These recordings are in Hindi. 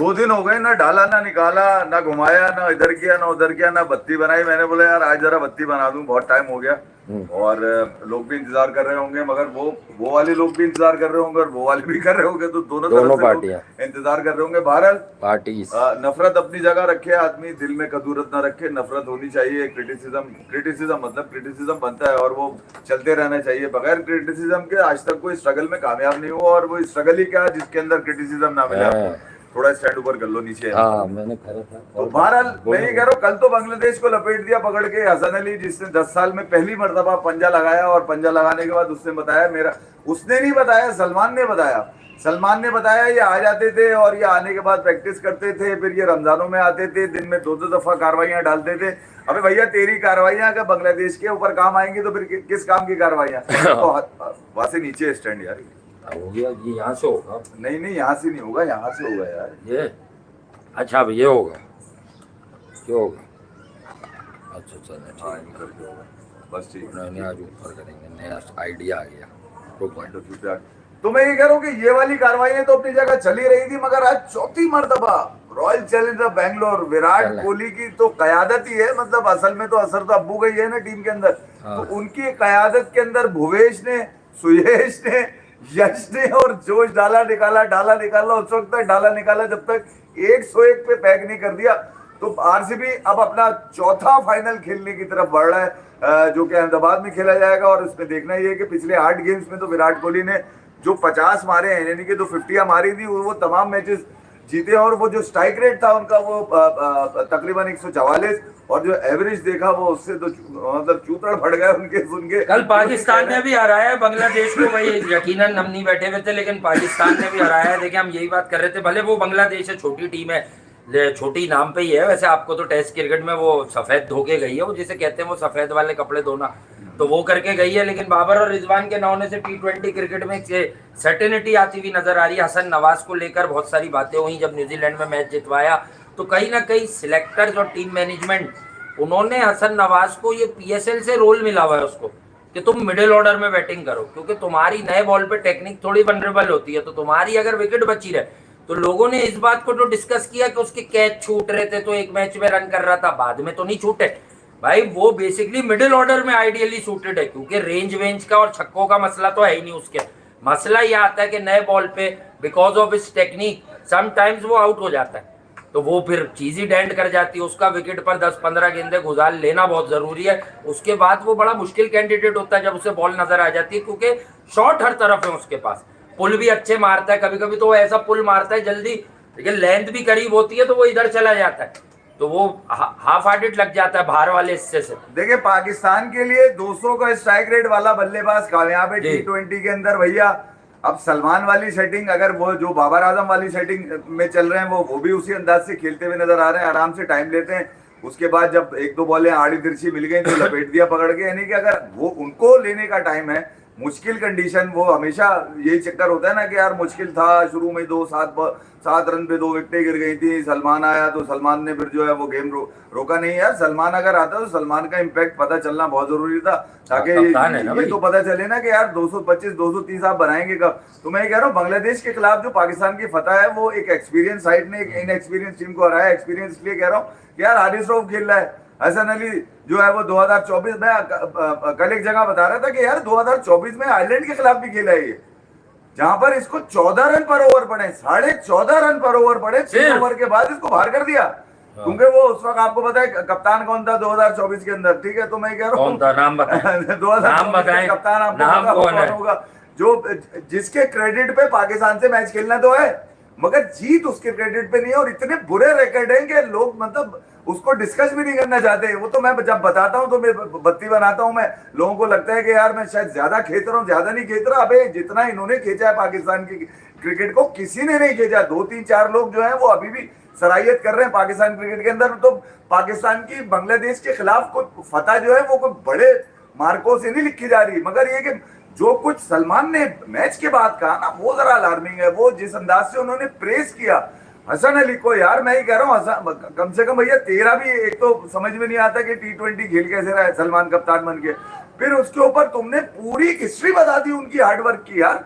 2 दिन हो गए, ना डाला ना निकाला, ना घुमाया, ना इधर किया ना उधर किया, ना बत्ती बनाई। मैंने बोला यार आज जरा बत्ती बना दूं, बहुत टाइम हो गया। और लोग भी इंतजार कर रहे होंगे, मगर वो वाले लोग भी इंतजार कर रहे होंगे और वो वाले भी कर रहे होंगे, तो दोनों तरफ से लोग पार्टियां इंतजार कर रहे होंगे। बहरहाल पार्टीज। नफरत अपनी जगह रखे, आदमी दिल में कदूरत ना रखे, नफरत होनी चाहिए। क्रिटिसिज्म मतलब क्रिटिसिज्म बनता है और वो चलते रहना चाहिए। बगैर क्रिटिसिज्म के आज तक कोई स्ट्रगल में कामयाब नहीं हुआ, और वो स्ट्रगल ही क्या जिसके अंदर क्रिटिसिज्म ना मिले आपको। थोड़ा स्टैंड ऊपर कर लो, नीचे है। मैंने करा था। तो बहरहाल मैं ये कह रहा हूँ, कल तो बांग्लादेश को लपेट दिया पकड़ के हसन अली, जिसने 10 साल में पहली मर्तबा पंजा लगाया। और पंजा लगाने के बाद उसने बताया, उसने नहीं बताया, सलमान ने बताया। सलमान ने बताया ये आ जाते थे और ये आने के बाद प्रैक्टिस करते थे, फिर ये रमजानों में आते थे, दिन में 2-2 दफा कार्रवाइयां डालते थे। अबे भैया तेरी कार्रवाइयां अगर बांग्लादेश के ऊपर काम आएंगी तो फिर किस काम की कार्रवाइयां? तो वहां से नीचे स्टैंड यार हो गया। ये यहाँ से होगा? नहीं यहाँ से नहीं होगा, यहाँ से होगा यार ये। अच्छा अब ये होगा, क्यों होगा? अच्छा चलो हाँ इन करके होगा, बस ठीक। नहीं आज ऊपर करेंगे, नया आइडिया आ गया। तो मैं ये कह रहा हूँ कि ये वाली कार्रवाई तो अपनी जगह चली रही थी, मगर आज चौथी मर्तबा रॉयल चैलेंजर बैंगलोर विराट कोहली की तो कयादत ही है। मतलब असल में तो असर तो अब्बू गई है ना टीम के अंदर। तो उनकी कयादत के अंदर भुवेश ने, सुयश ने, यश ने और जोश डाला निकाला उस वक्त तक डाला निकाला जब तक 101 पे पैक नहीं कर दिया। तो आरसीबी अब अपना चौथा फाइनल खेलने की तरफ बढ़ रहा है, जो कि अहमदाबाद में खेला जाएगा। और इसमें देखना ये है कि पिछले 8 गेम्स में तो विराट कोहली ने जो 50 मारे हैं, यानी कि जो 50 मारी थी, वो तमाम मैचेस जीते। और वो जो स्ट्राइक रेट था उनका वो तकरीबन 144, और जो एवरेज देखा वो उससे तो मतलब चूतड़ फट गए उनके सुन के। कल पाकिस्तान ने भी हराया है बांग्लादेश को भाई, यकीनन हम नहीं बैठे हुए थे, लेकिन पाकिस्तान ने भी हराया है। देखिए हम यही बात कर रहे थे, भले वो बांग्लादेश है, छोटी टीम है, छोटी नाम पे ही है। वैसे आपको तो टेस्ट क्रिकेट में वो सफेद धोके गई है, वो जिसे कहते हैं वो सफेद वाले कपड़े धोना, तो वो करके गई है। लेकिन बाबर और रिजवान के ना होने से T20 क्रिकेट में सर्टेनिटी आती हुई नजर आ रही है। हसन नवाज को लेकर बहुत सारी बातें हुई जब न्यूजीलैंड में मैच जितवाया, तो कहीं ना कहीं सिलेक्टर्स और टीम मैनेजमेंट उन्होंने हसन नवाज को ये PSL से रोल मिला हुआ है उसको, कि तुम मिडिल ऑर्डर में बैटिंग करो, क्योंकि तुम्हारी नए बॉल पे टेक्निक थोड़ी वनरेबल होती है। तो तुम्हारी अगर विकेट बची रहे, तो लोगों ने इस बात को तो डिस्कस किया कि उसके कैच छूट रहे थे तो एक मैच में रन कर रहा था, बाद में तो नहीं छूटे भाई। वो बेसिकली मिडिल ऑर्डर में आइडियली सूटेड है, क्योंकि रेंज वेंज का और छक्कों का मसला तो है ही नहीं उसके। मसला ये आता है कि नए बॉल पे बिकॉज ऑफ इस टेक्निक समटाइम्स वो आउट हो जाता है, तो वो फिर चीज ही डेंड कर जाती है। उसका विकेट पर 10-15 गेंदे गुजार लेना बहुत जरूरी है। उसके बाद वो बड़ा मुश्किल कैंडिडेट होता है जब उसे बॉल नजर आ जाती है, क्योंकि शॉट हर तरफ है उसके पास। पुल भी अच्छे मारता है, कभी कभी तो वो ऐसा पुल मारता है जल्दी, लेकिन लेंथ भी करीब होती है तो वो इधर चला जाता है, तो वो हाफ हार्टेड लग जाता है बाहर वाले हिस्से से। देखिए पाकिस्तान के लिए 200 का स्ट्राइक रेट वाला बल्लेबाज कामयाब है T20 के अंदर भैया। अब सलमान वाली सेटिंग, अगर वो जो बाबर आजम वाली सेटिंग में चल रहे हैं, वो भी उसी अंदाज से खेलते हुए नजर आ रहे हैं, आराम से टाइम लेते हैं। उसके बाद जब 1-2 बॉलें आड़ी तिरछी मिल गई तो लपेट दिया पकड़ के। यानी कि अगर वो उनको लेने का टाइम है, मुश्किल कंडीशन, वो हमेशा यही चक्कर होता है ना कि यार मुश्किल था शुरू में, 7 रन पे 2 विकेटें गिर गई थी, सलमान आया तो सलमान ने फिर जो है वो गेम रोका नहीं। यार सलमान अगर आता तो सलमान का इम्पैक्ट पता चलना बहुत जरूरी था, ताकि ये तो पता चले ना कि यार 225-230 आप बनाएंगे कब। तो मैं कह रहा हूँ बांग्लादेश के खिलाफ जो पाकिस्तान की फतह है, वो एक एक्सपीरियंस साइड ने एक इनएक्सपीरियंस टीम को हराया। एक्सपीरियंस इसलिए कह रहा हूँ कि यार हारिस रऊफ खेल रहा है, हसन अली जो है वो 2024 में, कल एक जगह बता रहा था कि यार 2024 में आयरलैंड के खिलाफ भी खेला है ये, जहां पर इसको 14 रन पर ओवर पड़े, 14.5 रन पर ओवर पड़े, 6 ओवर के बाद इसको बाहर कर दिया। क्योंकि वो उस वक्त आपको पता है कप्तान कौन था 2024 के अंदर, ठीक है। तो मैं कह रहा हूँ नाम बताएं कप्तान आपको कौन होगा, जो जिसके क्रेडिट पे पाकिस्तान से मैच खेलना तो है, मगर जीत उसके क्रेडिट पे नहीं है। और इतने बुरे रिकॉर्ड हैं कि लोग मतलब उसको डिस्कस भी नहीं करना चाहते। वो तो मैं जब बताता हूँ तो मैं बत्ती बनाता हूँ, मैं लोगों को लगता है कि यार मैं शायद ज्यादा खींच रहा हूँ, ज्यादा नहीं खींच रहा। अबे जितना इन्होंने खींचा है पाकिस्तान की क्रिकेट को, किसी ने नहीं खींचा। 2-3-4 लोग जो है वो अभी भी सराहियत कर रहे हैं पाकिस्तान क्रिकेट के अंदर। तो पाकिस्तान की बांग्लादेश के खिलाफ कोई फतह जो है वो कोई बड़े मार्कों से नहीं लिखी जा रही, मगर ये कि जो कुछ सलमान ने मैच के बाद कहा ना, वो जरा अलार्मिंग है। वो जिस अंदाज से उन्होंने प्रेस किया हसन अली को, यार मैं ही कह रहा हूँ कम से कम भैया तेरा भी एक तो समझ में नहीं आता कि T20 खेल कैसे रहा है सलमान कप्तान बन के। फिर उसके ऊपर तुमने पूरी हिस्ट्री बता दी उनकी हार्डवर्क की। यार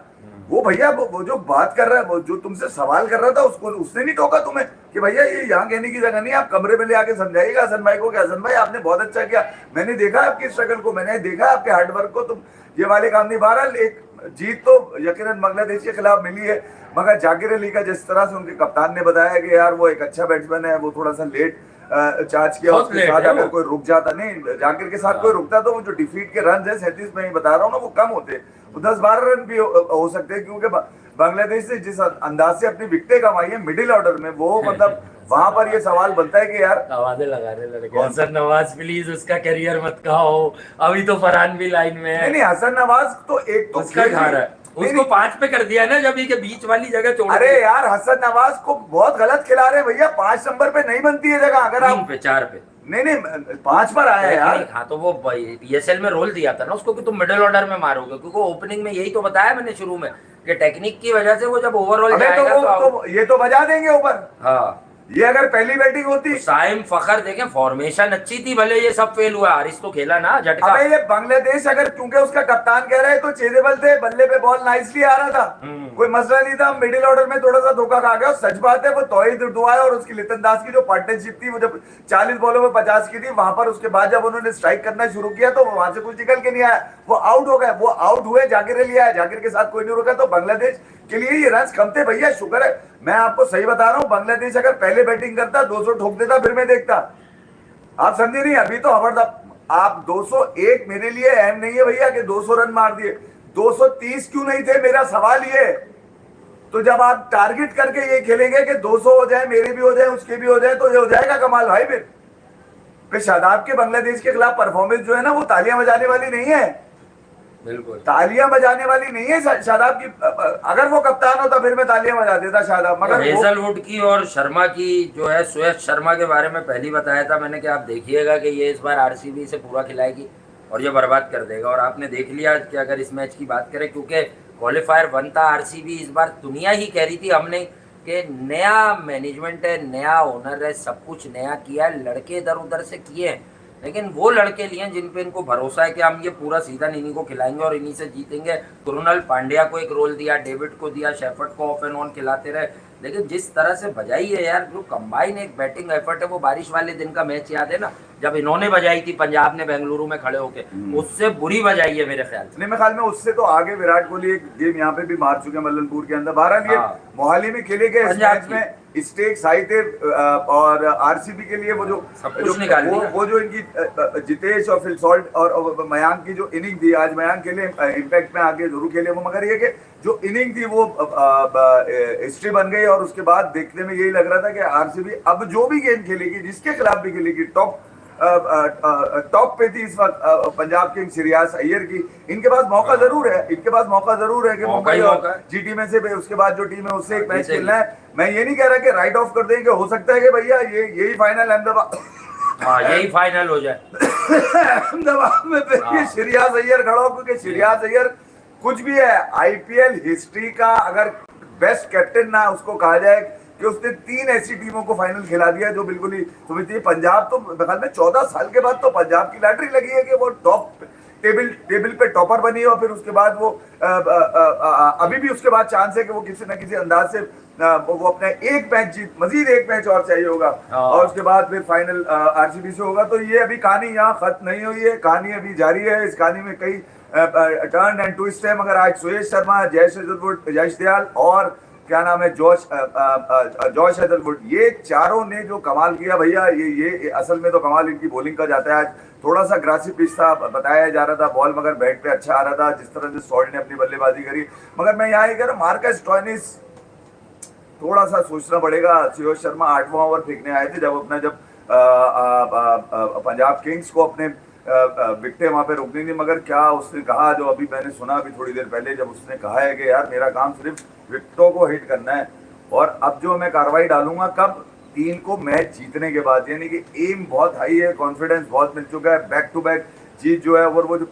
वो भैया वो जो बात कर रहा है, वो जो तुमसे सवाल कर रहा था, उसको उसने नहीं टोका तुम्हें कि भैया ये यहाँ कहने की जगह नहीं, आप कमरे में ले आके समझाइएगा हसन भाई को कि हसन भाई आपने बहुत अच्छा किया, मैंने देखा आपकी स्ट्रगल को, मैंने देखा आपके हार्डवर्क को, तुम ये वाले काम नहीं। बहरहाल एक जीत तो यकीनन बांग्लादेश के खिलाफ मिली है, मगर जाकिर अली का जिस तरह से उनके कप्तान ने बताया कि यार वो एक अच्छा बैट्समैन है, वो थोड़ा सा लेट चार्ज किया, बहुत उसके late साथ है अगर वो। कोई रुक जाता, नहीं जाकिर के साथ कोई रुकता तो वो जो डिफीट के रन है 37 में ही बता रहा हूँ ना, वो कम होते, वो 10-12 रन भी हो सकते हैं, क्योंकि बांग्लादेश ने जिस अंदाज से अपनी विकेटें कमाई है मिडिल ऑर्डर में, वो मतलब वहां पर ये सवाल बनता है कि यार आवाजें लगाने लगे, हसन नवाज प्लीज उसका करियर मत कहो, अभी तो फरहान भी लाइन में है। नहीं हसन नवाज तो एक तो उसका घर है, नहीं, उसको 5 पे कर दिया ना जब ये के बीच वाली जगह छोड़ अरे दी। यार हसन नवाज को बहुत गलत खिला रहे हैं भैया, 5 नंबर पे नहीं बनती है जगह, अगर 3 आप पे 4 पे नहीं 5 पर आया है यार। हाँ तो वो पीएसएल में रोल दिया था ना उसको कि तुम मिडिल ऑर्डर में मारोगे, क्योंकि ओपनिंग में यही तो बताया मैंने शुरू में कि टेक्निक की वजह से वो जब ओवरऑल अबे तो जाएगा वो तो ये तो बजा देंगे ऊपर, हाँ। ये अगर पहली बैटिंग होती। तो साइम फखर देखें, फॉर्मेशन अच्छी थी, भले ये सब फेल हुआ, हारिस तो खेला ना झटका। अबे ये बांग्लादेश अगर, क्योंकि उसका कप्तान कह रहा है तो चेजेबल थे, बल्ले पे बॉल नाइसली आ रहा था, कोई मसला नहीं था, मिडिल ऑर्डर में थोड़ा सा धोखा खा गया, सच बात है। वो तौहीद दुआ और उसकी लितन दास की जो पार्टनरशिप थी, वो जब 40 बॉलों में 50 की थी, वहां पर उसके बाद जब उन्होंने स्ट्राइक करना शुरू किया तो वहां से कुछ निकल के नहीं आया, वो आउट हो गए, वो आउट हुए, जाकिर अली आया, जाकिर के साथ कोई नहीं रुका, तो बांग्लादेश के लिए ये रन कम थे भैया। शुक्र है, मैं आपको सही बता रहा हूँ, बांग्लादेश अगर पहले बैटिंग करता 200 ठोक देता, फिर मैं देखता, आप समझे नहीं, अभी तो खबरदार आप 201 मेरे लिए अहम नहीं है भैया कि 200 रन मार दिए, 230 क्यों नहीं थे, मेरा सवाल ये। तो जब आप टारगेट करके ये खेलेंगे कि 200 हो जाए, मेरे भी हो जाए, उसके भी हो जाए, तो ये हो जाएगा कमाल भाई। फिर शादाब के बांग्लादेश के खिलाफ परफॉर्मेंस जो है ना, वो तालियां बजाने वाली नहीं है, बिल्कुल तालियां बजाने वाली नहीं है शादाब की। अगर वो कप्तान होता फिर मैं तालियां बजा देता शादाब, मगर हेजलवुड की और शर्मा की जो है, सुयश शर्मा के बारे में पहले बताया था मैंने कि आप देखिएगा कि ये इस बार आरसीबी से पूरा खिलाएगी और ये बर्बाद कर देगा, और आपने देख लिया कि अगर इस मैच की बात करें, क्योंकि क्वालिफायर 1 था, आरसीबी इस बार दुनिया ही कह रही थी हमने कि नया मैनेजमेंट है, नया ओनर है, सब कुछ नया किया है, लड़के इधर उधर से किए हैं, लेकिन वो लड़के लिए जिन पे इनको भरोसा है कि हम ये पूरा सीजन इन्हीं को खिलाएंगे और इन्हीं से जीतेंगे। कृणाल पांड्या को एक रोल दिया, डेविड को दिया, शेफर्ड को ऑफ एंड ऑन खिलाते रहे, लेकिन जिस तरह से बजाई है यार, जो कंबाइन एक बैटिंग एफर्ट है, वो बारिश वाले दिन का मैच याद है ना, जब इन्होंने बजाई थी पंजाब ने बेंगलुरु में खड़े होके, उससे बुरी बजाई है मेरे ख्याल से। नहीं, मेरे ख्याल में उससे तो आगे विराट कोहली एक गेम यहाँ पे भी मार चुके हैं मल्लनपुर के अंदर। बहरहाल ये मोहाली में खेले गए इस मैच में स्टेक्स हाई थे, और आरसीबी के लिए वो जो इनकी जितेश और फिल सॉल्ट और मयांक की जो इनिंग थी, आज मयांक खेले, इम्पैक्ट में आगे जरूर खेले वो, मगर ये कि जो इनिंग थी वो हिस्ट्री बन गई, और उसके बाद देखने में यही लग रहा था कि आरसीबी अब जो भी गेम खेलेगी, जिसके खिलाफ भी खेलेगी, टॉप पे थी इस वक्त पंजाब किंग्स श्रेयस अय्यर की। इनके पास मौका जरूर है, इनके पास मौका जरूर है कि मुंबई और जीटी में से उसके बाद जो टीम है उससे एक मैच खेलना है। मैं ये नहीं कह रहा कि राइट ऑफ कर देंगे, हो सकता है कि भैया यही फाइनल अहमदाबाद, हाँ यही फाइनल हो जाए अहमदाबाद में फिर श्रेयस अय्यर खड़ा हो, क्योंकि श्रेयस अय्यर कुछ भी है, आईपीएल हिस्ट्री का अगर बेस्ट कैप्टन ना उसको कहा जाए कि उसने 3 ऐसी टीमों को फाइनल खिला दिया जो बिल्कुल ही समझती। पंजाब तो ख्याल में 14 साल के बाद तो पंजाब की लॉटरी लगी है कि वो टॉप टेबल पे टॉपर बनी, और फिर उसके बाद वो अभी भी उसके बाद चांस है कि वो किसी न किसी अंदाज से वो अपना एक मैच जीत, मजीद एक मैच और चाहिए होगा, और उसके बाद फिर फाइनल आरसीबी से होगा। तो ये अभी कहानी यहाँ खत्म नहीं हुई है, कहानी अभी जारी है। इस कहानी में कई टर्न एंड ट्विस्ट है, मगर आज सुयश शर्मा, जयेश हेजलवुड, यश दयाल और क्या नाम है जॉश हेजलवुड, ये चारों ने जो कमाल किया भैया, ये असल में तो कमाल इनकी बॉलिंग का जाता है। आज थोड़ा सा ग्रासी पिच था, बताया जा रहा था बॉल, मगर बैट पे अच्छा आ रहा था, जिस तरह से सॉल्ट ने अपनी बल्लेबाजी करी। मगर मैं यहाँ कह रहा हूँ, मार्कस स्टोइनिस थोड़ा सा सोचना पड़ेगा। सुयश शर्मा 8वां ओवर फेंकने आए थे जब पंजाब किंग्स को अपने विकेटें वहां पे रोकनी थी, मगर क्या उसने कहा, जो अभी मैंने सुना अभी थोड़ी देर पहले, जब उसने कहा है कि यार मेरा काम सिर्फ विकेटों को हिट करना है, और अब जो मैं कार्रवाई डालूंगा कब 3 को मैच जीतने के बाद, यानी कि एम बहुत हाई है, कॉन्फिडेंस बहुत मिल चुका है, बैक टू बैक जीत जो है। और वो जो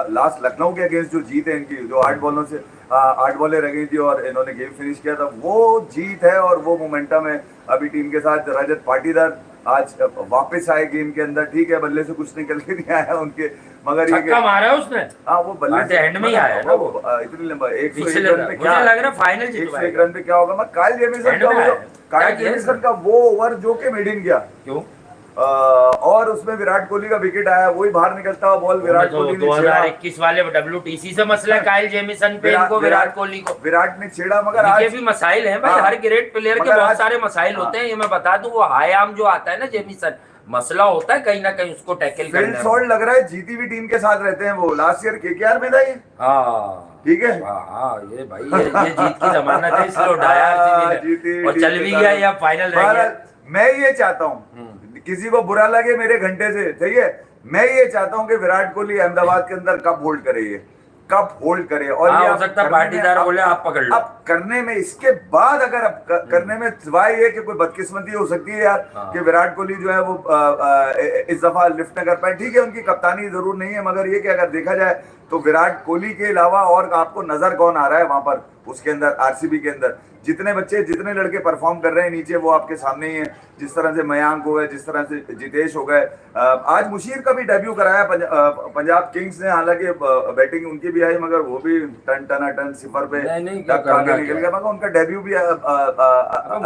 लास्ट लखनऊ के अगेंस्ट जो जीत है इनकी, जो 8 बॉलों से 8 बॉलें रह गई थी और इन्होंने गेम फिनिश किया था, वो जीत है और वो मोमेंटम है अभी टीम के साथ। रजत पाटीदार आज वापस आए गेम के अंदर, ठीक है बल्ले से कुछ निकल के नहीं आया उनके, मगर ये छक्का मारा है उसने। हाँ वो बल्ले हाँ, तो end में ही आया है ना वो। इतनी लंबा 101 पिछले रन पे क्या मुझे लग रहा है फाइनल 101 जितवाएगा। रन पे क्या होगा। मैं काइल जेमिसन End का में आया है। क्या काइल किया जेमिसन इसने? का वो ओवर जो कि मिड इन गया क्यों? और उसमें विराट कोहली का विकेट आया, वही बाहर निकलता हुआ बॉल विराट तो कोहली ने छेड़ा। 2021 वाले WTC से मसला है काइल जेमिसन पे, इनको विराट कोहली को। विराट ने छेड़ा मगर इनके आज भी मसाइल हैं भाई, हाँ, हर ग्रेट प्लेयर के मगर बहुत आज- सारे मसाइल होते हैं, ये मैं बता दूं। वो आयाम जो आता है ना जेमिसन, मसला होता है कहीं ना कहीं उसको टैकल फील्ड करने में। शॉट लग रहा है जीती हुई टीम के साथ रहते हैं वो। लास्ट ईयर केकेआर में था ये, हाँ ठीक है। हाँ, ये भाई ये जीत की जमानत है, इसलिए उठाया RCB जीती ने हुई और टीम चल के भी साथ। गया या फाइनल रह गया। बहरहाल, मैं ये चाहता हूँ किसी को बुरा लगे मेरे घंटे से, सही है, मैं ये चाहता हूँ कि विराट कोहली अहमदाबाद के अंदर कप होल्ड करे, ये कप होल्ड करे। और हाँ, ये हो अब सकता है करने में- पाटीदार अब- बोले आप पकड़ लो। अब करने में इसके बाद अगर अब करने में सिवाय ये कि कोई बदकिस्मती हो सकती है यार हाँ। कि विराट कोहली जो है वो इस दफा लिफ्ट न कर पाए, ठीक है उनकी कप्तानी जरूर नहीं है, मगर ये कि अगर देखा जाए तो विराट कोहली के अलावा और आपको नजर कौन आ रहा है वहां पर उसके अंदर आरसीबी के अंदर। जितने बच्चे जितने लड़के परफॉर्म कर रहे हैं नीचे वो आपके सामने ही है, जिस तरह से मयांक हो गए, जिस तरह से जितेश हो गए। आज मुशीर का भी डेब्यू कराया पंजाब किंग्स ने, हालांकि बैटिंग उनकी भी आई मगर वो भी टन सिफर पे नहीं, क्या टक आगे करना निकल क्या? गया, मगर उनका डेब्यू भी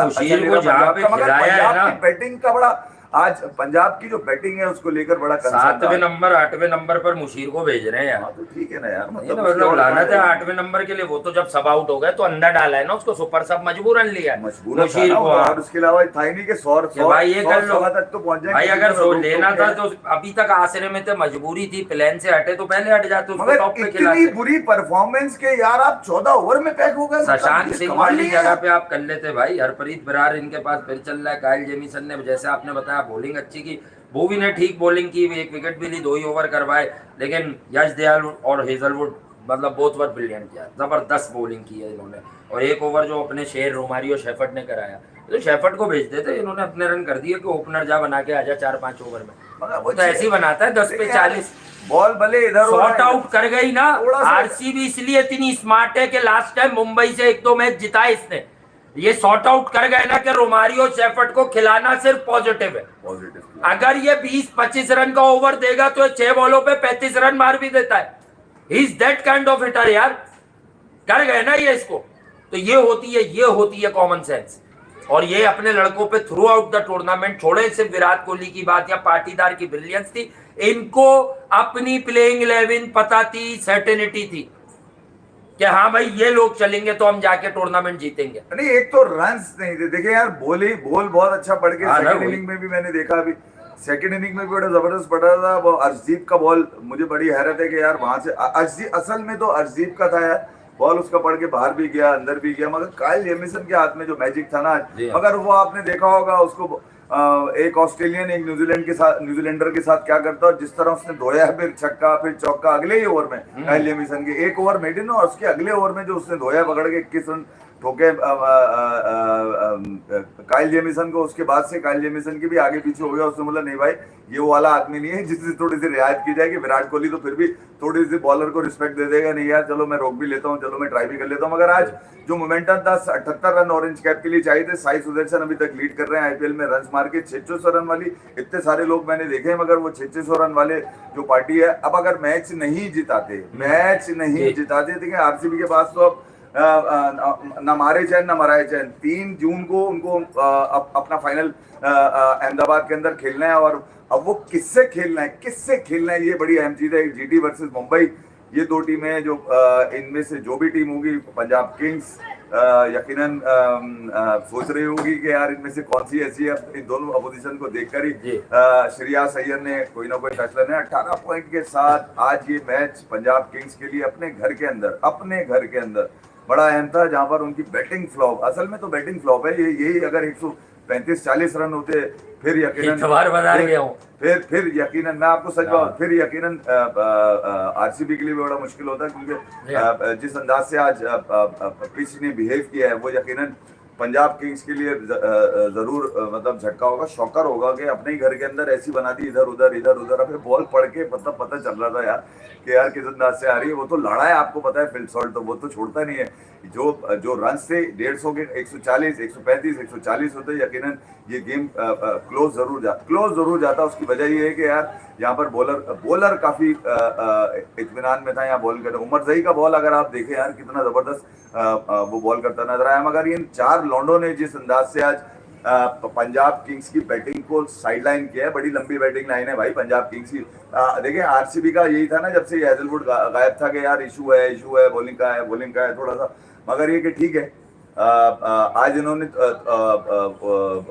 मुशीर अच्छा को लगा जहाँ पंजाब पे का। मगर खिलाया है पंजाब ना, की बैटिंग का बड़ा आज पंजाब की जो बैटिंग है उसको लेकर बड़ा कंसर्न 7वें नंबर 8वें नंबर पर मुशीर को भेज रहे हैं यार। तो ठीक है ना यार, ये मतलब ना उसकी मतलब और लानत है क्या 8वें नंबर के लिए। वो तो जब सब आउट हो गए तो अंदर डाला है ना उसको, सुपर सब मजबूरन लिया है मजबूर था मुशीर ना को। वो, और उसके अलावा था ही नहीं कि 100 भाई ये कर लो तक तो पहुंच जाए। भाई, किसी अगर को सो रोक लेना टोक था के। तो अभी तक आसरे में थे, मजबूरी थी, प्लान से हटे तो पहले हट जाते, उसको मगर टॉप पे इतनी खिलाते। बुरी परफॉर्मेंस के यार आप 14 ओवर में पैक हो गए, मतलब शशांक ये सिंह कमाल वाली नहीं है जगह यार। पे आप कर लेते भाई। हरप्रीत बरार इनके पास फिर चल रहा है। काइल जेमिसन ने जैसे आपने बताया बॉलिंग अच्छी की, भूवी ने ठीक बॉलिंग की, एक विकेट भी ली, 2 ही ओवर करवाए, लेकिन यश दयाल और हेजलवुड मतलब बोथ वर ब्रिलियंट किया, जबरदस्त बॉलिंग की है इन्होंने। और एक ओवर जो अपने शेर रोमारियो शेफर्ड ने कराया, तो शेफर्ड को भेज देते, इन्होंने अपने रन कर दिए कि ओपनर जा बना के आ जा 4-5 ओवर में। मगर वो तो ऐसे ही बनाता है 10 पे 40। बॉल भले इधर हो शॉर्ट आउट कर गई ना थोड़ा सा- आरसीबी, इसलिए इतनी स्मार्ट है कि लास्ट टाइम मुंबई से 1-2 मैच जिताए इसने। ये शॉर्ट आउट कर गए ना कि रोमारियो शेफर्ड को खिलाना सिर्फ पॉजिटिव है। पॉजिटिव अगर ये 20-25 रन का ओवर देगा तो 6 बॉलों पे 35 रन मार भी देता है। He is that kind of hitter यार। कर गए ना ये इसको, तो ये होती है कॉमन सेंस। और ये अपने लड़कों पे थ्रू आउट द टूर्नामेंट, छोड़े सिर्फ विराट कोहली की बात या पाटीदार की ब्रिलियंस थी, इनको अपनी प्लेइंग 11 पता थी, सर्टेनिटी थी कि हाँ भाई ये लोग चलेंगे तो हम जाके टूर्नामेंट जीतेंगे। नहीं, एक तो रन्स नहीं थे, देखिए यार बॉल बहुत अच्छा पड़ के हाँ ना, सेकंड वही। इनिंग में भी मैंने देखा, अभी सेकंड इनिंग में भी बड़ा जबरदस्त पड़ रहा था वो अर्शदीप का बॉल। मुझे बड़ी हैरत है कि यार वहां से अर्शदीप, असल में तो अर्शदीप का था यार, बॉल उसका पड़ के बाहर भी गया अंदर भी गया, मगर काइल जेमिसन के हाथ में जो मैजिक था ना, जी हाँ। मगर वो आपने देखा होगा उसको एक ऑस्ट्रेलियन एक न्यूजीलैंडर के साथ क्या करता है, जिस तरह उसने धोया फिर छक्का फिर चौका अगले ही ओवर में काइल जेमिसन के, एक ओवर मेडिन और उसके अगले ओवर में जो उसने धोया पकड़ के 21 रन ठोके काइल जेमिसन को। उसके बाद से काइल जेमिसन की भी आगे पीछे हो गया, उसने बोला नहीं भाई ये वो वाला आदमी नहीं है जिससे थोड़ी सी रियायत की जाए कि विराट कोहली तो फिर भी थोड़ी सी बॉलर को रिस्पेक्ट दे देगा, नहीं यार चलो मैं रोक भी लेता हूँ, चलो मैं ट्राई भी कर लेता हूँ। मगर आज जो मोमेंटम था 78 रन ऑरेंज कैप के लिए चाहिए थे। साई सुदर्शन अभी तक लीड कर रहे हैं आईपीएल में रन मार के, 600 रन वाली इतने सारे लोग मैंने देखे हैं, मगर वो 600 रन वाले जो पार्टी है, अब अगर मैच नहीं जिताते देखिए आरसीबी के पास तो अब न मारे चैन न मराए चैन। 3 जून को उनको अपना फाइनल अहमदाबाद के अंदर खेलना है, और अब वो किससे खेलना है ये बड़ी अहम चीज है। जीटी वर्सेस मुंबई, ये 2 टीमें जो इनमें से जो भी टीम होगी, पंजाब किंग्स यकीनन सोच रही होगी कि यार इनमें से कौन सी ऐसी है। इन दोनों अपोजिशन को देखकर ही श्रेयस अय्यर ने कोई ना कोई फैसला लिया। 18 पॉइंट के साथ आज ये मैच पंजाब किंग्स के लिए अपने घर के अंदर बड़ा अहम था, जहां पर उनकी बैटिंग फ्लॉप, असल में तो बैटिंग फ्लॉप है ये, यही अगर 135-40 रन होते फिर यकीनन फिर यकीनन मैं आपको सच बताऊं, फिर यकीनन आरसीबी के लिए भी बड़ा मुश्किल होता है, क्योंकि जिस अंदाज से आज पिच ने बिहेव किया है वो यकीनन पंजाब किंग्स के लिए जरूर मतलब झटका होगा, शॉकर होगा कि अपने ही घर के अंदर ऐसी बना दी, इधर उधर अबे बॉल पड़ के मतलब पता चल रहा था यार कि यार किस अंदाज से आ रही है। वो तो लड़ा है, आपको पता है फिल सॉल्ट, तो वो तो छोड़ता नहीं है। जो रन थे 150 के 140 135 140 होते, यकीनन ये गेम क्लोज जरूर जाता। उसकी वजह ये है कि यार यहाँ पर बॉलर काफी इत्मीनान में था यहाँ बॉल कर। उमर जई का बॉल अगर आप देखें यार कितना जबरदस्त वो बॉल करता नजर आया। मगर इन 4 लॉन्डो ने जिस अंदाज से आज पंजाब किंग्स की बैटिंग को साइडलाइन किया है, बड़ी लंबी बैटिंग लाइन है भाई पंजाब किंग्स की। देखिए आरसीबी का यही था ना, जब से हैजलवुड गायब था कि यार इशू है बॉलिंग का है थोड़ा सा। मगर ये कि ठीक है, आज इन्होंने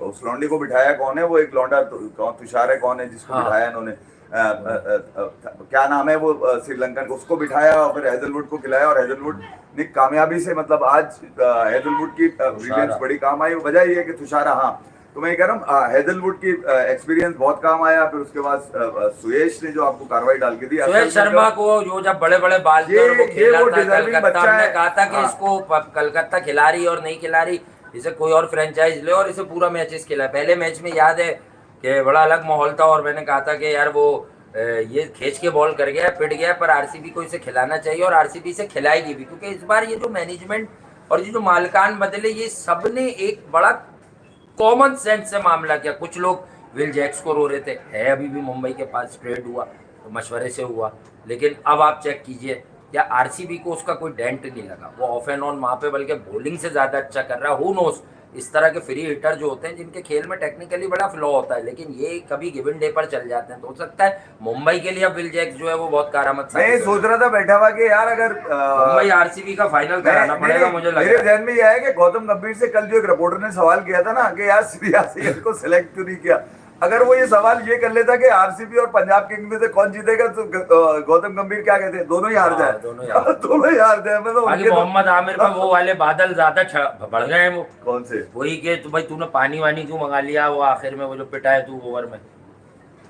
उस लौंडे को बिठाया, कौन है वो, एक लौंडा तुषार है, कौन है जिसको बिठाया इन्होंने, क्या नाम है वो श्रीलंकन, उसको बिठाया और फिर हैजलवुड को खिलाया। और हैजलवुड ने कामयाबी से मतलब आज हैजलवुड की ब्रिलियंस बड़ी काम आई। वजह ये है कि तुषारा, हाँ तो मैं ये कह रहा हूँ हैजलवुड की एक्सपीरियंस बहुत काम आया। फिर उसके बाद सुयश ने जो आपको कार्रवाई डाल के दी, सुयश शर्मा को जो जब बड़े बड़े बाल थे और वो खेला था कलकत्ता, हमने कहा था कि इसको कलकत्ता खिला रही और नहीं खिला रही, इसे कोई और फ्रेंचाइज ले और इसे पूरा मैचेस खिला। पहले मैच में याद है कि बड़ा अलग माहौल था और मैंने कहा था कि यार वो ये खींच के बॉल कर गया, पिट गया, पर आरसीबी को इसे खिलाना चाहिए और आरसीबी इसे खिलाएगी भी, क्योंकि इस बार ये जो मैनेजमेंट और ये जो मालिकान बदले, ये सब ने एक बड़ा कॉमन सेंस से मामला किया। कुछ लोग विल जैक्स को रो रहे थे, है अभी भी मुंबई के पास, ट्रेड हुआ तो मशवरे से हुआ, लेकिन अब आप चेक कीजिए क्या आरसीबी को उसका कोई डेंट नहीं लगा। वो ऑफ एंड ऑन वहाँ पे बल्कि बॉलिंग से ज़्यादा अच्छा कर रहा है। हु नोस, इस तरह के फ्री हिटर जो होते हैं जिनके खेल में टेक्निकली बड़ा फ्लॉ होता है, लेकिन ये कभी गिवन डे पर चल जाते हैं, तो हो सकता है मुंबई के लिए अब विल जैक्स जो है वो बहुत कारामद। मैं सोच रहा था बैठा हुआ कि यार अगर मुंबई आरसीबी का फाइनल कराना पड़ेगा, मुझे लग रहा है। मेरे ध्यान में यह है कि गौतम गंभीर से कल जो एक रिपोर्टर ने सवाल किया था ना कि यार श्रेयस अय्यर को सिलेक्ट क्यों नहीं किया, अगर वो ये सवाल ये कर लेता कि आरसीबी और पंजाब किंग्स में से कौन जीतेगा, तो गौतम गंभीर क्या कहते हैं, दोनों ही हार जाए, दोनों ही हार जाए। मतलब मोहम्मद आमिर पर वो वाले बादल ज्यादा बढ़ गए हैं। वो कौन से, वही के तो भाई तूने पानी वानी क्यों मंगा लिया, वो आखिर में वो जो पिटा है तू ओवर में,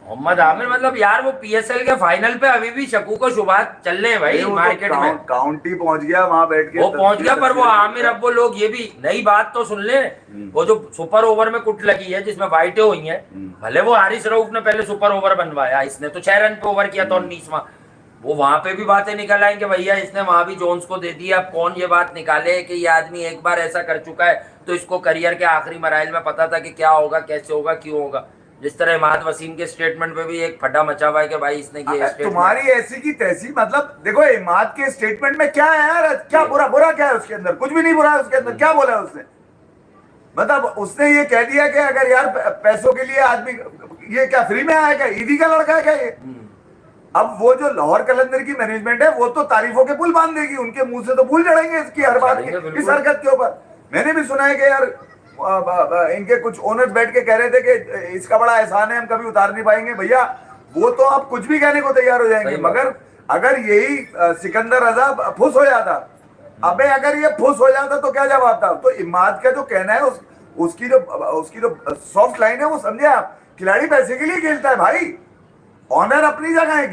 मोहम्मद आमिर। मतलब यार वो पीएसएल के फाइनल पे अभी भी शकू को शुभात चल रहे हैं भाई मार्केट में। काउंटी पहुंच गया वहां बैठ के, वो पहुंच गया, पर वो आमिर, अब वो लोग ये भी नई बात तो सुन ले, वो जो सुपर ओवर में कुट लगी है जिसमें वाइटें हुई हैं, भले वो हारिस रऊफ ने पहले सुपर ओवर बनवाया, इसने तो 6 रन पे ओवर किया था 19वां, वो वहां पे भी बातें निकल आई कि भैया इसने वहां भी जोन्स को दे दिया। अब कौन ये बात निकाले कि ये आदमी एक बार ऐसा कर चुका है तो इसको करियर के आखिरी मराइल में पता था कि क्या होगा, कैसे होगा, क्यों होगा। जिस तरह इमाद वसीम के स्टेटमेंट पे भी एक फटा मचा हुआ है कि भाई इसने किया, तुम्हारी ऐसी की तैसी। मतलब देखो इमाद के स्टेटमेंट में क्या है यार, क्या बुरा क्या है उसके अंदर, कुछ भी नहीं बुरा है उसके अंदर। क्या बोला उसने, मतलब उसने ये कह दिया कि अगर यार पैसों के लिए आदमी, ये क्या फ्री में आया, क्या ईदी का लड़का है क्या ये। अब वो जो लाहौर कलंदर की मैनेजमेंट है वो तो तारीफों के पुल बांध देगी, उनके मुंह से तो भूल चढ़ेंगे इसकी हर बात के, इस हरकत के ऊपर। मैंने भी सुना है कि यार इनके कुछ ओनर्स बैठ के कह रहे थे कि इसका बड़ा एहसान है, हम कभी उतार नहीं पाएंगे। भैया वो तो आप कुछ भी कहने को तैयार हो जाएंगे, मगर अगर यही सिकंदर रजा फुस हो जाता, अबे अगर ये फुस हो जाता तो क्या जवाब था। तो इमाद का जो कहना है उसकी जो सॉफ्ट लाइन है वो समझे आप, खिलाड़ी पैसे के लिए खेलता है भाई, ऑनर अपनी जगह है,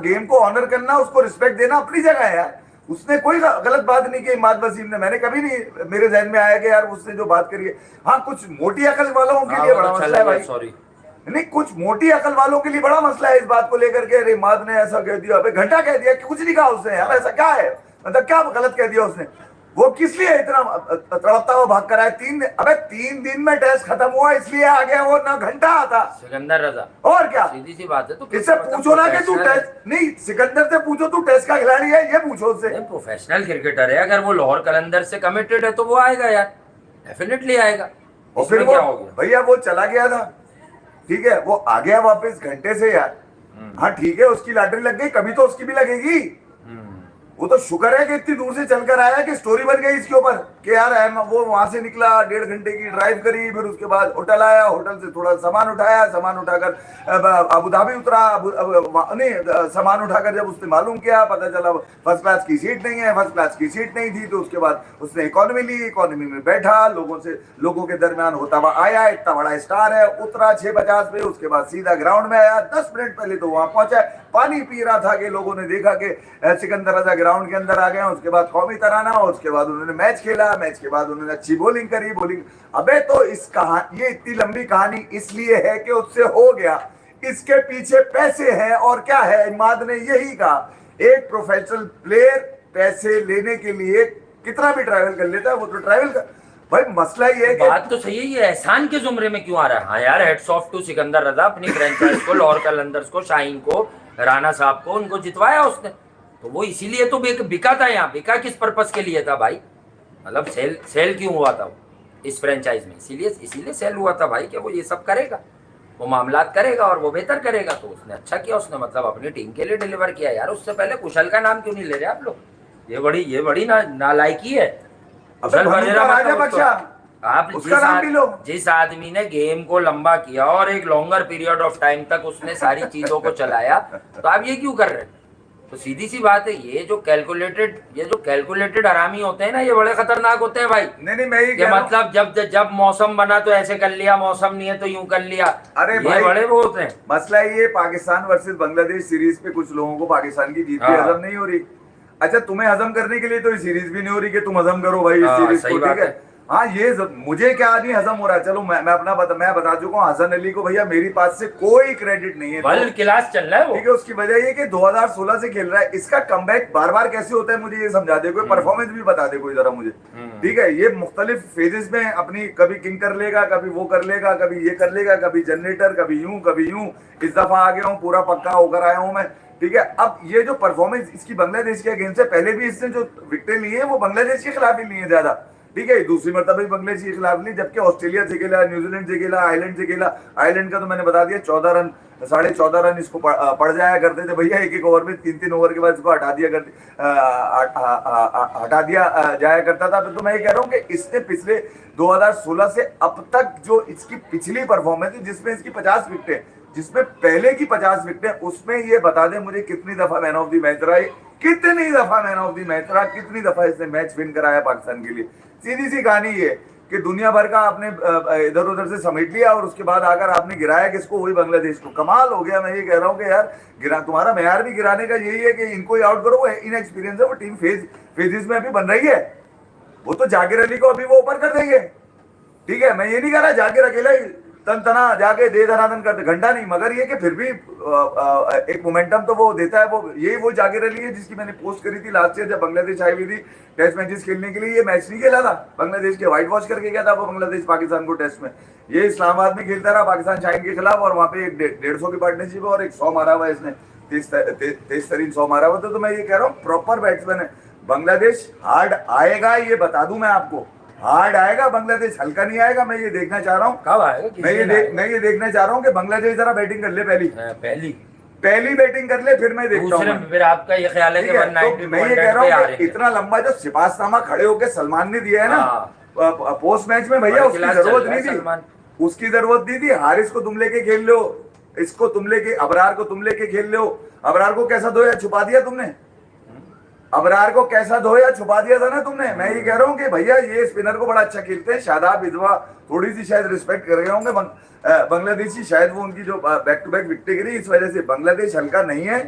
गेम को ऑनर करना, उसको रिस्पेक्ट देना अपनी जगह है यार। उसने कोई गलत बात नहीं की इमाद वसीम ने, मैंने कभी नहीं मेरे जहन में आया कि यार उसने जो बात करी है। हाँ कुछ मोटी अकल वालों के लिए बड़ा मसला है भाई, सॉरी नहीं, कुछ मोटी अकल वालों के लिए बड़ा मसला है इस बात को लेकर के, इमाद ने ऐसा कह दिया, अबे घंटा कह दिया, कुछ नहीं कहा उसने यार, ऐसा क्या है, मतलब क्या गलत कह दिया उसने। वो किस लिए इतना तड़पता हुआ भाग कर आया 3 दिन में टेस्ट खत्म हुआ इसलिए आ गया वो, ना घंटा आता सिकंदर रजा, और क्या सीधी सी बात है। तो इससे पूछो ना कि तू टेस्ट नहीं, सिकंदर से पूछो तू टेस्ट का खिलाड़ी है, ये पूछो उससे। प्रोफेशनल क्रिकेटर है, अगर वो लाहौर कलंदर से कमिटेड है तो वो आएगा यार, डेफिनेटली आएगा। और फिर वो भैया वो चला गया था, ठीक है, वो आ गया वापस घंटे से यार, हाँ ठीक है उसकी लॉटरी लग गई, कभी तो उसकी भी लगेगी। वो तो शुक्र है कि इतनी दूर से चलकर आया कि स्टोरी बन गई इसके ऊपर कि यार वो वहां से निकला, 1.5 घंटे की ड्राइव करी, फिर उसके बाद होटल आया, होटल से थोड़ा सामान उठाया, सामान उठाकर अबू धाबी उतरा, नहीं सामान उठाकर जब उसने मालूम किया, पता चला फर्स्ट क्लास की सीट नहीं है, फर्स्ट क्लास की सीट नहीं थी, तो उसके बाद उसने इकोनॉमी ली, इकोनॉमी में बैठा, लोगों के दरमियान होता हुआ आया, इतना बड़ा स्टार है, उतरा 6:50 पे, उसके बाद सीधा ग्राउंड में आया, 10 मिनट पहले तो वहां पहुंचा, पानी पी रहा था कि लोगों ने देखा कि सिकंदर रजा ग्राउंड के अंदर आ गए, उसके बाद कौमी तराना, उसके बाद उन्होंने मैच खेला, मैच के बाद उन्होंने अच्छी बॉलिंग करी, बॉलिंग। अबे तो इस कहानी, ये इतनी लंबी कहानी इसलिए है कि उससे हो गया, इसके पीछे पैसे हैं। और क्या है, इमाद ने यही कहा, एक प्रोफेशनल प्लेयर पैसे लेने के लिए कितना भी ट्रैवल कर लेता है, वो तो ट्रैवल कर, भाई मसला ये है कि बात तो सही है, ये एहसान के जुमरे में क्यों आ रहा है? हाँ यार, हेड्स ऑफ टू सिकंदर रजा, अपनी फ्रेंचाइज को, लाहौर कलंदर्स को, शाहीन को, राणा साहब को, उनको जितवाया उसने, तो वो इसीलिए तो बिका था यहाँ। बिका किस पर्पस के लिए था भाई? मतलब सेल क्यों हुआ था इस फ्रेंचाइज में? इसीलिए सेल हुआ था भाई कि वो ये सब करेगा, वो मामलात करेगा और वो बेहतर करेगा। तो उसने अच्छा किया, उसने मतलब अपनी टीम के लिए डिलीवर किया यार। उससे पहले कुशल का नाम क्यों नहीं ले रहे आप लोग? ये बड़ी नालायकी है। कुशल बनेरा मतलब आप जिस आदमी ने गेम को लंबा किया और एक लॉन्गर पीरियड ऑफ टाइम तक उसने सारी चीजों को चलाया, तो आप ये क्यों कर रहे हैं? तो सीधी सी बात है, ये जो कैलकुलेटेड हरामी होते हैं ना, ये बड़े खतरनाक होते हैं भाई। नहीं मैं ये मतलब जब मौसम बना तो ऐसे कर लिया, मौसम नहीं है तो यूं कर लिया। अरे ये भाई, बड़े वो होते हैं। मसला ये पाकिस्तान वर्सेस बांग्लादेश सीरीज पे कुछ लोगों को पाकिस्तान की जीत भी हजम नहीं हो रही। अच्छा, तुम्हें हजम करने के लिए तो ये सीरीज भी नहीं हो रही कि तुम हजम करो भाई इस सीरीज को, ठीक है? हाँ, ये मुझे क्या नहीं हजम हो रहा है। चलो मैं बता चुका हूँ, हसन अली को भैया मेरी पास से कोई क्रेडिट नहीं है, वर्ल्ड क्लास चल रहा है वो, ठीक है? उसकी वजह ये कि 2016 से खेल रहा है, इसका कमबैक बार बार कैसे होता है मुझे ये समझा दे, कोई परफॉर्मेंस भी बता दे कोई जरा मुझे, ठीक है? ये मुख्तलिफ फेजेस में अपनी, कभी किंग कर लेगा, कभी वो कर लेगा, कभी ये कर लेगा, कभी जनरेटर, कभी यूं। इस दफा आ गया हूँ, पूरा पक्का होकर आया हूँ मैं, ठीक है? अब ये जो परफॉर्मेंस इसकी बांग्लादेश के अगेंस्ट है, पहले भी इसने जो विकेटें ली है वो बांग्लादेश के खिलाफ ही ली है ज्यादा, ठीक है? दूसरी मरतबा भी बांग्लादेश के खिलाफ ली, जबकि ऑस्ट्रेलिया से खेला, न्यूजीलैंड से खेला, आयरलैंड से खेला। आयरलैंड का तो मैंने बता दिया 14 रन, 14.5 रन इसको पड़ जाया करते थे भैया, एक ओवर में 3 ओवर के बाद इसको हटा दिया जाया करता था। तो मैं ये कह रहा हूँ कि इसने पिछले 2016 से अब तक जो इसकी पिछली परफॉर्मेंस है, जिसमें इसकी 50 विकेटें, जिसमें पहले की 50 विकेटें, उसमें ये बता दे मुझे कितनी दफा मैन ऑफ द मैच रहा है, कितनी दफा मैन ऑफ द मैच रहा, कितनी दफा इसने मैच विन कराया पाकिस्तान के लिए। सीधी सी कहानी ये कि दुनिया भर का आपने इधर उधर से समेट लिया और उसके बाद आकर आपने गिराया किसको? वही बांग्लादेश को। कमाल हो गया। मैं ये कह रहा हूँ कि यार तुम्हारा मेयार भी गिराने का यही है कि इनको ही आउट करो, वो इनएक्सपीरियंस है, वो टीम फेजेस में अभी बन रही है, वो तो जाकिर अली को अभी वो ऊपर कर देंगे, ठीक है? मैं ये नहीं कह रहा जाकिर अकेला ही तन तना जाके दे धनाधन करते, घंटा नहीं, मगर ये कि फिर भी एक मोमेंटम तो वो देता है। वो जाकिर अली है जिसकी मैंने पोस्ट करी थी लास्ट ईयर जब बांग्लादेश आई हुई थी टेस्ट मैचेस खेलने के लिए। ये मैच नहीं खेला था बांग्लादेश के, व्हाइट वॉश करके गया था वो बांग्लादेश पाकिस्तान को टेस्ट में। ये इस्लामाबाद में खेलता रहा पाकिस्तान शाहीन के खिलाफ, और वहां पे एक 150 की पार्टनरशिप है और एक 100 मारा हुआ है इसने, 30 100 मारा हुआ था। तो मैं ये कह रहा हूँ प्रॉपर बैट्समैन है। बांग्लादेश हार्ड आएगा, ये बता दूं मैं आपको, हार्ड आएगा बांग्लादेश, हल्का नहीं आएगा। मैं ये देखना चाह रहा हूँ कब आएगा, मैं ये देखना चाह रहा हूँ कि बांग्लादेश जरा बैटिंग कर ले, पहली बैटिंग कर ले, फिर मैं देखता हूँ। फिर आपका ये ख्याल है कि 190 तो मैं ये कह रहा हूँ कि इतना लंबा जो सिपासनामा खड़े होकर सलमान ने दिया है ना पोस्ट मैच में, भैया उसकी जरूरत नहीं थी, उसकी जरूरत नहीं थी। हारिस को तुम लेके खेल लो, इसको तुम लेके, अबरार को तुम लेके खेल लो। अबरार को कैसा धोया, छुपा दिया तुमने, अबरार को कैसा धोया, छुपा दिया था ना तुमने। मैं ये कह रहा हूँ कि भैया ये स्पिनर को बड़ा अच्छा खेलते हैं, शादाब इदवा थोड़ी सी शायद रिस्पेक्ट कर गए होंगे बांग्लादेशी, शायद वो उनकी जो बैक टू बैक विकेट गिरी इस वजह से। बांग्लादेश हल्का नहीं है,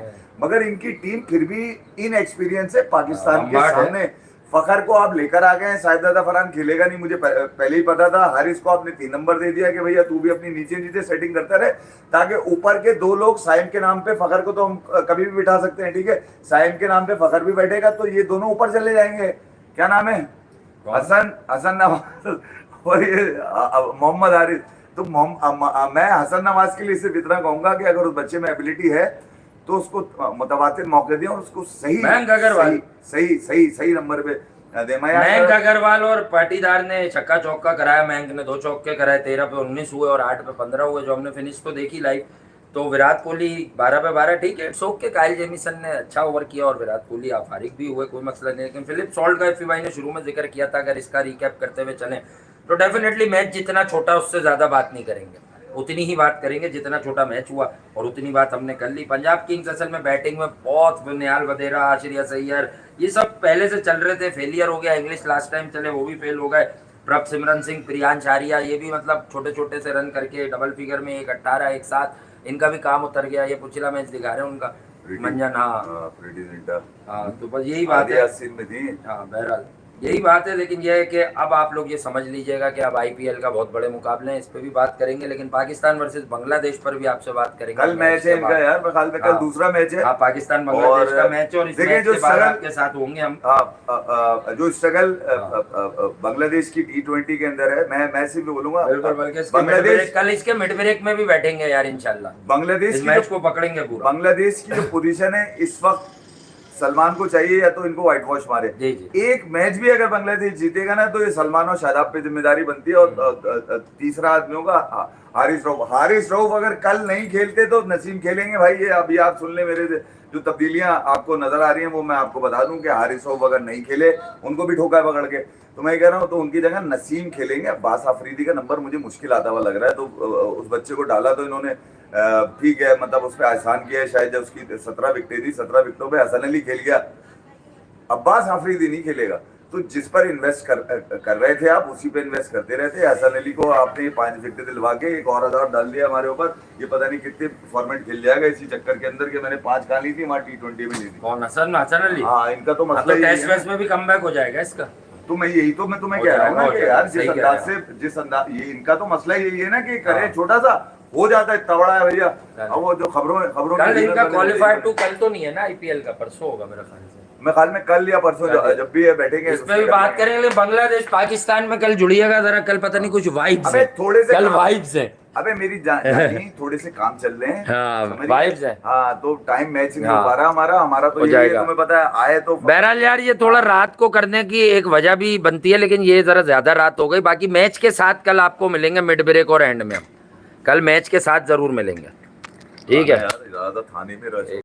मगर इनकी टीम फिर भी इन एक्सपीरियंस है पाकिस्तान के सामने। फखर को आप लेकर आ गए, साहिदादा फरहान खेलेगा नहीं, मुझे पहले ही पता था। हारिस को आपने 3 नंबर दे दिया कि भैया तू भी अपनी नीचे सेटिंग करता रहे, ताकि ऊपर के 2 लोग साइम के नाम पे, फखर को तो हम कभी भी बिठा सकते हैं, ठीक है? साइम के नाम पे फखर भी बैठेगा तो ये दोनों ऊपर चले जाएंगे। क्या नाम है? हसन नवाज और ये मोहम्मद हारिस। तो मैं हसन नवाज के लिए सिर्फ इतना कहूंगा कि अगर उस बच्चे में एबिलिटी है तो उसको मुतवातिर मौके दें और उसको सही नंबर पे दे। मयंक अग्रवाल और पाटीदार ने छक्का चौका कराया, मयंक ने 2 चौके कराए, 13 पे 19 हुए और 8 पे 15 हुए, जो हमने फिनिश तो देखी लाइव। तो विराट कोहली 12 पे 12, ठीक है, इट्स ओके। काइल जेमिसन ने अच्छा ओवर किया और विराट कोहली फारिग भी हुए, कोई मसला नहीं। लेकिन फिलिप सॉल्ट का एफी भाई ने शुरू में जिक्र किया था, अगर इसका रिकैप करते हुए चलें तो डेफिनेटली मैच जितना छोटा उससे ज्यादा बात नहीं करेंगे, उतनी ही बात करेंगे जितना छोटा मैच हुआ, और उतनी बात हमने कर ली। पंजाब किंग्स असल में बैटिंग में बहुत बुनियाल वधेरा, आश्रिया सैयर, ये सब पहले से चल रहे थे, फेलियर हो गया। इंग्लिश लास्ट टाइम चले, वो भी फेल हो गए। प्रभ सिमरन सिंह, प्रियांश आर्या, ये भी मतलब छोटे छोटे से रन करके डबल फिगर में 1 18 1 7, इनका भी काम उतर गया। ये पिछला मैच दिखा रहे हैं उनका। मंजन, हाँ प्रीति जिंटा, हाँ, तो बस यही बात है। सीन में थी। हाँ बहरहाल यही बात है, लेकिन यह है कि अब आप लोग ये समझ लीजिएगा कि अब आईपीएल का बहुत बड़े मुकाबले हैं, इस पे भी बात करेंगे, लेकिन पाकिस्तान वर्सेस बांग्लादेश पर भी आपसे बात करेंगे। कल मैच है इनका यार, मेरे ख्याल में कल हाँ। दूसरा मैच है। हाँ, पाकिस्तान बांग्लादेश का मैच है, और इस देखिए मैच जो के बाद स्ट्रगल आपके साथ होंगे हम। जो स्ट्रगल बांग्लादेश की T20 के अंदर है, मैं सिर्फ बोलूंगा बिल्कुल, बल्कि इसके बांग्लादेश कल इसके मिड ब्रेक में भी बैठेंगे यार इंशाल्लाह, बांग्लादेश इस की मैच को पकड़ेंगे पूरा। बांग्लादेश की जो पोजीशन है इस वक्त, सलमान को चाहिए या तो इनको व्हाइट वॉश मारे। जी जी। एक मैच भी अगर बांग्लादेश जीतेगा ना तो ये सलमान और शादाब पे जिम्मेदारी बनती है। और तीसरा आदमी होगा हारिस रऊफ। हारिस रऊफ अगर कल नहीं खेलते तो नसीम खेलेंगे भाई। ये अभी आप सुन ले, मेरे जो तब्दीलियां आपको नजर आ रही हैं वो मैं आपको बता दूं कि हारिस रऊफ अगर नहीं खेले, उनको भी ठोका पकड़ के, तो मैं कह रहा हूँ तो उनकी जगह नसीम खेलेंगे। अब्बास अफरीदी का नंबर मुझे मुश्किल आता हुआ लग रहा है, तो उस बच्चे को डाला तो इन्होंने ठीक है, मतलब उस पर आसान किया है शायद। जब उसकी 17 विकेटें थी, 17 विकेटों पे हसन अली खेल गया, अब्बास अफरीदी नहीं खेलेगा। तो जिस पर इन्वेस्ट कर रहे थे आप, उसी पे इन्वेस्ट करते रहते। हसन अली को आपने 5 विकेट दिलवा के एक और हजार डाल दिया हमारे ऊपर। ये पता नहीं कितने फॉर्मेट खेल जाएगा इसी चक्कर के अंदर कि मैंने 5 कहा ली थी, हमारी T20 में ली थी। कौन, हसन अली? हाँ, इनका तो मसला ही टेस्ट है। मैच में भी कमबैक हो जाएगा इसका। तो मैं यही तो मैं तुम्हें कह रहा हूँ ना कि यार जिस अंदाज ये इनका तो मसला यही है ना कि करे छोटा सा हो जाता है, इतना बड़ा है भैया। अब वो जो खबरों कल इनका क्वालिफाइड टू कल तो नहीं है ना आईपीएल का, परसों होगा मेरे ख्याल से। मैं ख्याल में कल या परसों जब भी बैठेंगे इस पे भी बात करेंगे। बांग्लादेश पाकिस्तान में कल जुड़िएगा जरा, कल पता नहीं कुछ वाइब्स है, थोड़े से कल वाइब्स है। अबे मेरी जानी थोड़े से काम चल रहे हैं। हाँ, वाइब्स है। हाँ, तो टाइम मैच नहीं हो पा रहा हमारा तो ये तुम्हें पता है आए तो। बहरहाल यार ये थोड़ा रात को करने की एक वजह भी बनती है, लेकिन ये जरा ज्यादा रात हो गई। बाकी मैच के साथ कल आपको मिलेंगे मिड ब्रेक और एंड में, हम कल मैच के साथ जरूर मिलेंगे, ठीक है। यार, ज्यादा थाने में